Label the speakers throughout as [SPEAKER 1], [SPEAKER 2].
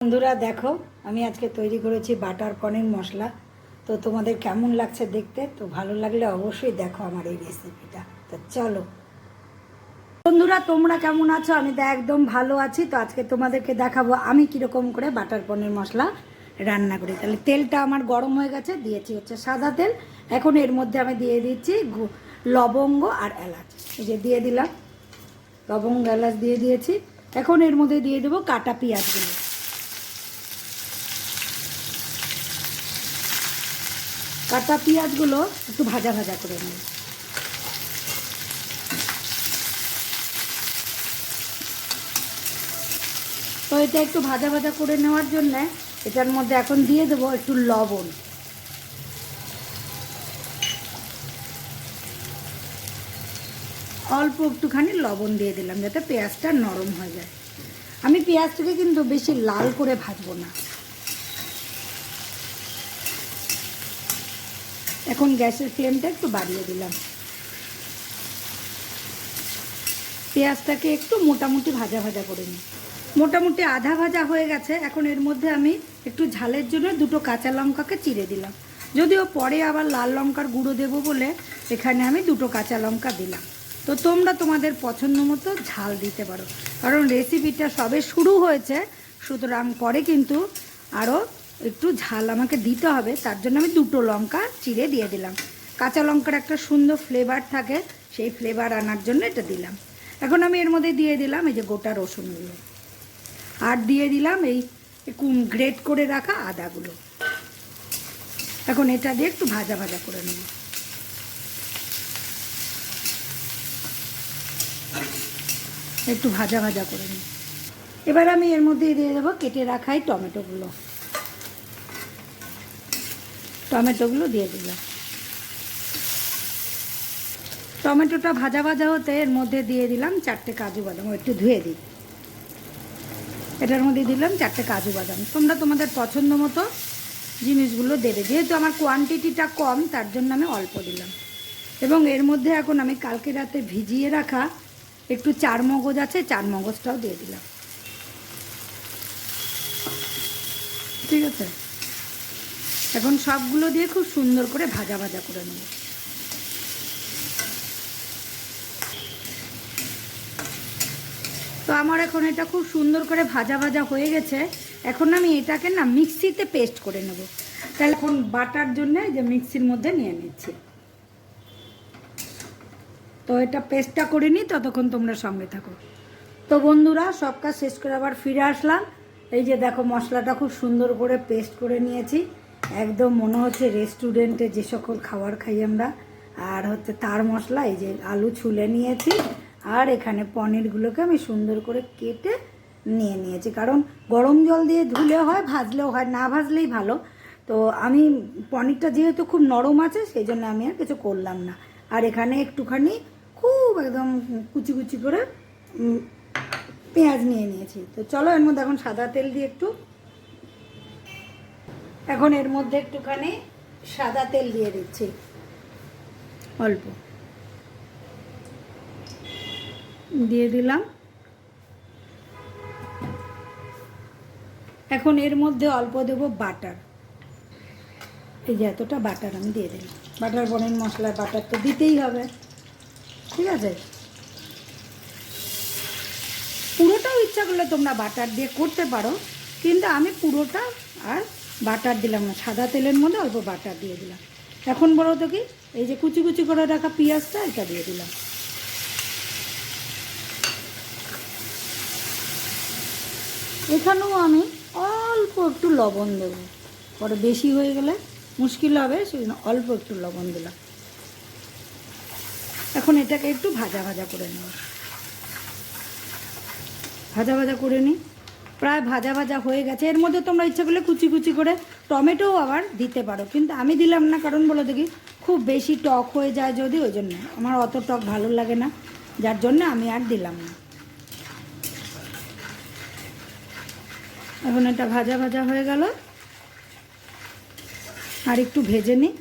[SPEAKER 1] বন্ধুরা দেখো আমি আজকে তৈরি করেছি বাটার পনির মশলা। তো তোমাদের কেমন লাগছে দেখতে? তো ভালো লাগলে অবশ্যই দেখো আমার এই রেসিপিটা। তো চলো বন্ধুরা, তোমরা কেমন আছো? আমি তো একদম ভালো আছি। তো আজকে তোমাদেরকে দেখাবো আমি কীরকম করে বাটার পনির মশলা রান্না করি। তাহলে তেলটা আমার গরম হয়ে গেছে, দিয়েছি হচ্ছে সাদা তেল। এখন এর মধ্যে আমি দিয়ে দিচ্ছি লবঙ্গ আর এলাচ। এই যে দিয়ে দিলাম লবঙ্গ এলাচ দিয়ে দিয়েছি। এখন এর মধ্যে দিয়ে দেবো কাটা পেঁয়াজগুলো। কাটা পেঁয়াজগুলো একটু ভাজা ভাজা করে নেব। তো এটা একটু ভাজা ভাজা করে নেওয়ার জন্য এটার মধ্যে এখন দিয়ে দেবো একটু লবণ। অল্প একটুখানি লবণ দিয়ে দিলাম যাতে পেঁয়াজটা নরম হয়ে যায়। আমি পেঁয়াজটাকে কিন্তু বেশি লাল করে ভাজবো না। এখন গ্যাসের ফ্লেমটা একটু বাড়িয়ে দিলাম। পেঁয়াজটাকে একটু মোটামুটি ভাজা ভাজা করে নিই। মোটামুটি আধা ভাজা হয়ে গেছে। এখন এর মধ্যে আমি একটু ঝালের জন্য দুটো কাঁচা লঙ্কাকে চিড়ে দিলাম। যদিও পরে আবার লাল লঙ্কার গুঁড়ো দেবো বলে এখানে আমি দুটো কাঁচা লঙ্কা দিলাম। তো তোমরা তোমাদের পছন্দ মতো ঝাল দিতে পারো, কারণ রেসিপিটা সবে শুরু হয়েছে, সুতরাং পরে কিন্তু আরও একটু ঝাল আমাকে দিতে হবে। তার জন্য আমি দুটো লঙ্কা চিড়ে দিয়ে দিলাম। কাঁচা লঙ্কার একটা সুন্দর ফ্লেভার থাকে, সেই ফ্লেভার আনার জন্য এটা দিলাম। এখন আমি এর মধ্যে দিয়ে দিলাম এই যে গোটা রসুনগুলো, আর দিয়ে দিলাম এই গ্রেট করে রাখা আদাগুলো। এখন এটা দিয়ে একটু ভাজা ভাজা করে নেব। একটু ভাজা ভাজা করে নিই। এবার আমি এর মধ্যে দিয়ে দেবো কেটে রাখা এই টমেটোগুলো দিয়ে দিলাম। টমেটোটা ভাজা ভাজা হতে এর মধ্যে দিয়ে দিলাম 4টে কাজু বাদাম। একটু ধুয়ে দিই। এটার মধ্যে দিলাম 4টে কাজু বাদাম। তোমরা তোমাদের পছন্দ মতো জিনিসগুলো দেবে। যেহেতু আমার কোয়ান্টিটিটা কম, তার জন্য আমি অল্প দিলাম। এবং এর মধ্যে এখন আমি কালকে রাতে ভিজিয়ে রাখা একটু চারমগজ আছে, চারমগজটাও দিয়ে দিলাম। ঠিক আছে, এখন সবগুলো দিয়ে খুব সুন্দর করে ভাজা ভাজা করে নেব। তো আমার এখন এটা খুব সুন্দর করে ভাজা ভাজা হয়ে গেছে। এখন আমি এটাকে না মিক্সিতে পেস্ট করে নেব। তাহলে এখন বাটার জন্য যে মিক্সির মধ্যে নিয়ে নিচ্ছি। তো এটা পেস্টটা করে নিই, ততক্ষণ তোমরা সঙ্গে থাকো। তো বন্ধুরা, সব কাজ শেষ করে আবার ফিরে আসলাম। এই যে দেখো মশলাটা খুব সুন্দর করে পেস্ট করে নিয়েছি। একদম মনে হচ্ছে রেস্টুরেন্টে যে সকল খাবার খাই আমরা। আর হচ্ছে তার মশলা। এই যে আলু ছুলে নিয়েছি, আর এখানে পনিরগুলোকে আমি সুন্দর করে কেটে নিয়ে নিয়েছি। কারণ গরম জল দিয়ে ধুলে হয়, ভাজলেও হয়, না ভাজলেই ভালো। তো আমি পনিরটা যেহেতু খুব নরম আছে, সেই জন্য আমি আর কিছু করলাম না। আর এখানে একটুখানি খুব একদম কুচি কুচি করে পেঁয়াজ নিয়ে নিয়েছি। তো চলো এর মধ্যে এখন সাদা তেল দিয়ে এখন এর মধ্যে একটুখানি সাদা তেল দিয়ে দিচ্ছি, অল্প দিয়ে দিলাম। এখন এর মধ্যে অল্প দেব বাটার। এই যে এতটা বাটার আমি দিয়ে দিলাম। বাটার পনির মশলায় বাটার তো দিতেই হবে। ঠিক আছে, পুরোটাও ইচ্ছা করলে তোমরা বাটার দিয়ে করতে পারো, কিন্তু আমি পুরোটা আর বাটার দিলাম না, সাদা তেলের মধ্যে অল্প বাটার দিয়ে দিলাম। এখন বলো তো কি, এই যে কুচি কুচি করে রাখা পেঁয়াজটা এটা দিয়ে দিলাম। এখানেও আমি অল্প একটু লবণ দেব, পরে বেশি হয়ে গেলে মুশকিল হবে, সেই জন্য অল্প একটু লবণ দিলাম। এখন এটাকে একটু ভাজা ভাজা করে নেব। ভাজা ভাজা করে নিই। প্রায় ভাজা ভাজা হয়ে গেছে। এর মধ্যে তোমরা ইচ্ছা করলে কুচি কুচি করে টমেটোও আবার দিতে পারো, কিন্তু আমি দিলাম না। কারণ বলো দেখি খুব বেশি টক হয়ে যায় যদি, ওই জন্য আমার অত টক ভালো লাগে না, যার জন্য আমি আর দিলাম না। এখন এটা ভাজা ভাজা হয়ে গেল, আর একটু ভেজে নিই।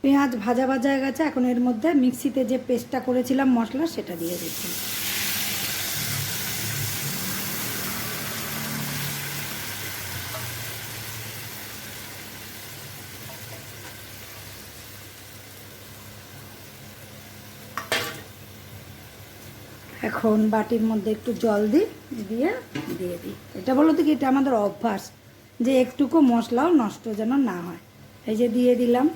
[SPEAKER 1] পেঁয়াজ ভাজা ভাজা হয়ে গেছে। এখন এর মধ্যে মিক্সিতে যে পেস্টটা করেছিলাম মশলা, সেটা দিয়ে দিচ্ছি। এখন বাটির মধ্যে একটু জল দিয়ে দিই। এটা বলো তো কি, এটা আমাদের অভ্যাস যে একটুকু মশলাও নষ্ট যেন না হয়। এই যে দিয়ে দিলাম।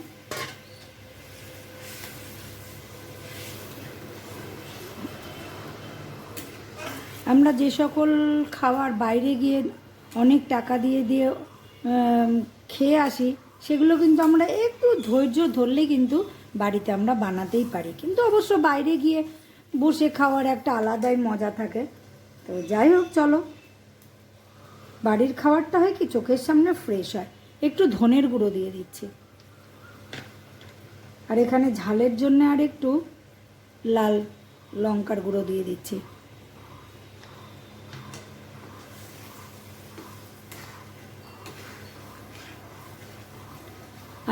[SPEAKER 1] আমরা যে সকল খাবার বাইরে গিয়ে অনেক টাকা দিয়ে দিয়ে খেয়ে আসি, সেগুলো কিন্তু আমরা একটু ধৈর্য ধরলে কিন্তু বাড়িতে আমরা বানাতেই পারি। কিন্তু অবশ্য বাইরে গিয়ে বসে খাওয়ার একটা আলাদাই মজা থাকে। তো যাই হোক, চলো, বাড়ির খাবারটা হয় কি চোখের সামনে ফ্রেশ হয়। একটু ধনের গুঁড়ো দিয়ে দিচ্ছি, আর এখানে ঝালের জন্য আর একটু লাল লঙ্কার গুঁড়ো দিয়ে দিচ্ছি।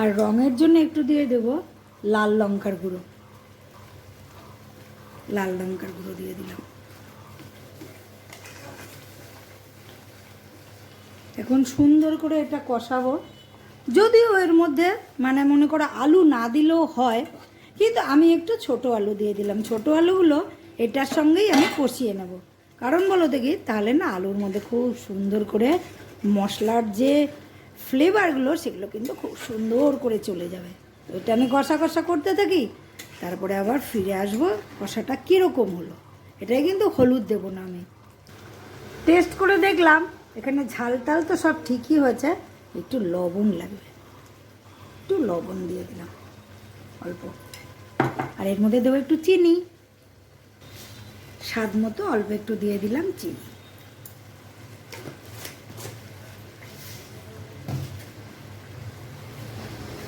[SPEAKER 1] আর রঙের জন্য একটু দিয়ে দেব লাল লঙ্কার গুঁড়ো। লাল লঙ্কার গুঁড়ো দিয়ে দিলাম। এখন সুন্দর করে এটা কষাবো। যদিও এর মধ্যে মানে মনে করো আলু না দিলেও হয়, কিন্তু আমি একটু ছোট আলু দিয়ে দিলাম। ছোট আলুগুলো এটার সঙ্গেই আমি কষিয়ে নেব। কারণ বলো দেখি, তাহলে না আলুর মধ্যে খুব সুন্দর করে মশলার যে ফ্লেভারগুলো সেগুলো কিন্তু খুব সুন্দর করে চলে যাবে। তো এটা আমি কষা কষা করতে থাকি, তারপরে আবার ফিরে আসবো কষাটা কীরকম হলো। এটাই কিন্তু হলুদ দেবো না আমি। টেস্ট করে দেখলাম এখানে ঝাল টাল তো সব ঠিকই হয়েছে, একটু লবণ লাগবে, একটু লবণ দিয়ে দিলাম অল্প। আর এর মধ্যে দেবো একটু চিনি, স্বাদ মতো অল্প একটু দিয়ে দিলাম চিনি।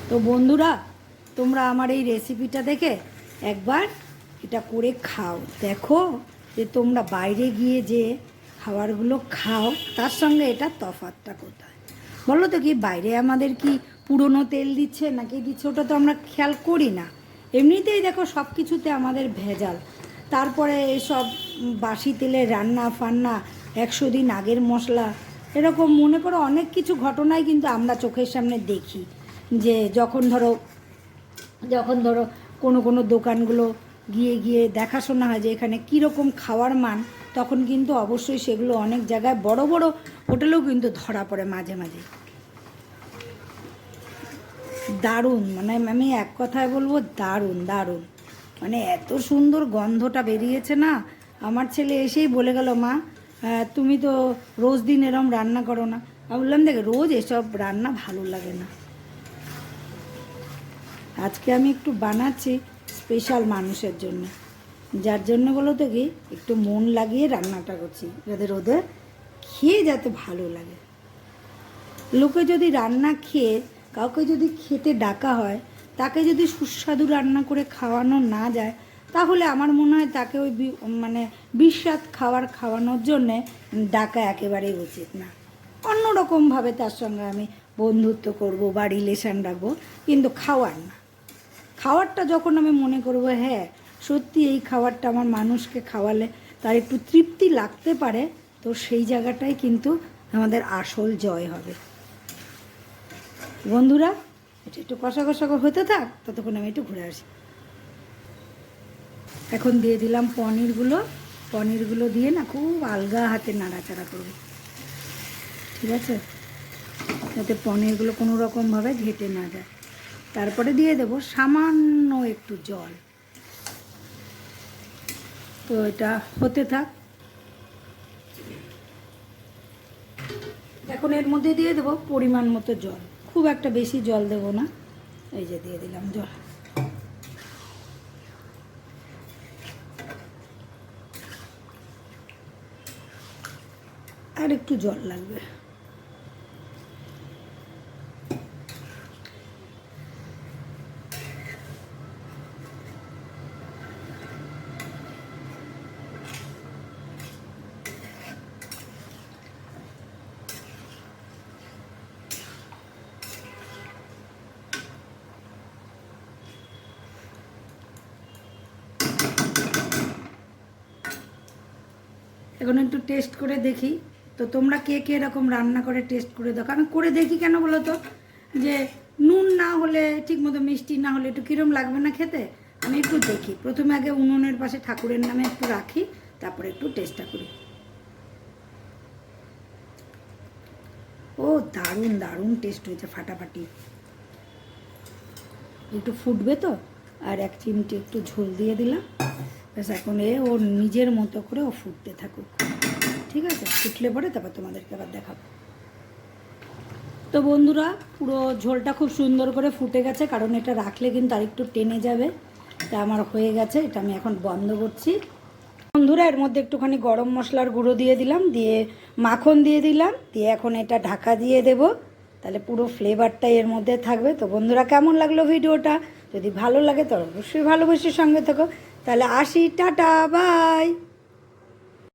[SPEAKER 1] তো বন্ধুরা, তোমরা আমার এই রেসিপিটা দেখে একবার এটা করে খাও, দেখো যে তোমরা বাইরে গিয়ে যে খাবারগুলো খাও তার সঙ্গে এটা তফাৎটা কোথায়। বলো তো কি, বাইরে আমাদের কি পুরনো তেল দিচ্ছে নাকি দিচ্ছে, ওটা তো আমরা খেয়াল করি না। এমনিতেই দেখো সব কিছুতে আমাদের ভেজাল। তারপরে এসব বাসি তেলে রান্না ফান্না, 100 দিন আগের মশলা, এরকম মনে করো অনেক কিছু ঘটনাই কিন্তু আমরা চোখের সামনে দেখি। যে যখন ধরো কোনো দোকানগুলো গিয়ে দেখাশোনা হয় যে এখানে কীরকম খাওয়ার মান, তখন কিন্তু অবশ্যই সেগুলো অনেক জায়গায় বড় বড় হোটেলেও কিন্তু ধরা পড়ে মাঝে মাঝে। দারুণ, মানে আমি এক কথায় বলবো দারুণ দারুণ, মানে এত সুন্দর গন্ধটা বেরিয়েছে না। আমার ছেলে এসেই বলে গেল, মা তুমি তো রোজ দিন এরম রান্না করো না। আমি বললাম, দেখ, রোজ এসব রান্না ভালো লাগে না, আজকে আমি একটু বানাচ্ছি স্পেশাল মানুষের জন্য, যার জন্য বলো তো কি একটু মন লাগিয়ে রান্নাটা করছি, যাতে ওদের খেয়ে যাতে ভালো লাগে। লোকে যদি রান্না খেয়ে কাউকে যদি খেতে ডাকা হয়, তাকে যদি সুস্বাদু রান্না করে খাওয়ানো না যায়, তাহলে আমার মনে হয় তাকে ওই মানে বিস্বাদ খাওয়ানোর জন্যে ডাকা একেবারেই উচিত না। অন্যরকমভাবে তার সঙ্গে আমি বন্ধুত্ব করব বা রিলেশান রাখবো, কিন্তু খাওয়ার না। খাওয়ারটা যখন আমি মনে করবো হ্যাঁ সত্যি এই খাবারটা আমার মানুষকে খাওয়ালে তার একটু তৃপ্তি লাগতে পারে, তো সেই জায়গাটাই কিন্তু আমাদের আসল জয় হবে। বন্ধুরা, এটা একটু কষা কষা হতে থাক, ততক্ষণ আমি একটু ঘুরে আসি। এখন দিয়ে দিলাম পনিরগুলো দিয়ে না খুব আলগা হাতে নাড়াচাড়া করবো, ঠিক আছে, যাতে পনিরগুলো কোনো রকমভাবে ঘেটে না যায়। তারপরে দিয়ে দেব সামান্য একটু জল। তো এটা হতে থাক। এখন এর মধ্যে দিয়ে দেব পরিমাণ মতো জল, খুব একটা বেশি জল দেব না। এই যে দিয়ে দিলাম জল। আর একটু জল লাগবে। এখন একটু টেস্ট করে দেখি, তো তোমরা কে কে এরকম রান্না করে টেস্ট করে দেখো। আমি করে দেখি কেন বলো তো, যে নুন না হলে ঠিকমতো, মিষ্টি না হলে একটু কীরকম লাগবে না খেতে, আমি একটু দেখি। প্রথমে আগে উনুনের পাশে ঠাকুরের নামে একটু রাখি, তারপরে একটু টেস্টটা করি। ও দারুণ দারুণ টেস্ট হয়েছে, ফাটাফাটি। একটু ফুটবে তো, আর 1 চিমটি একটু ঝোল দিয়ে দিলাম। ব্যাস এখন ওর নিজের মতো করে ও ফুটতে থাকুক, ঠিক আছে? ফুটলে পরে তারপর তোমাদেরকে আবার দেখাবো। তো বন্ধুরা, পুরো ঝোলটা খুব সুন্দর করে ফুটে গেছে, কারণ এটা রাখলে কিন্তু আর একটু টেনে যাবে। তা আমার হয়ে গেছে, এটা আমি এখন বন্ধ করছি। বন্ধুরা, এর মধ্যে একটুখানি গরম মশলার গুঁড়ো দিয়ে দিলাম, দিয়ে মাখন দিয়ে দিলাম, দিয়ে এখন এটা ঢাকা দিয়ে দেব, তাহলে পুরো ফ্লেভারটা এর মধ্যে থাকবে। তো বন্ধুরা, কেমন লাগলো ভিডিওটা? যদি ভালো লাগে তো অবশ্যই ভালোবাসার সঙ্গে থাকো। তাহলে আসি, টাটা, বাই।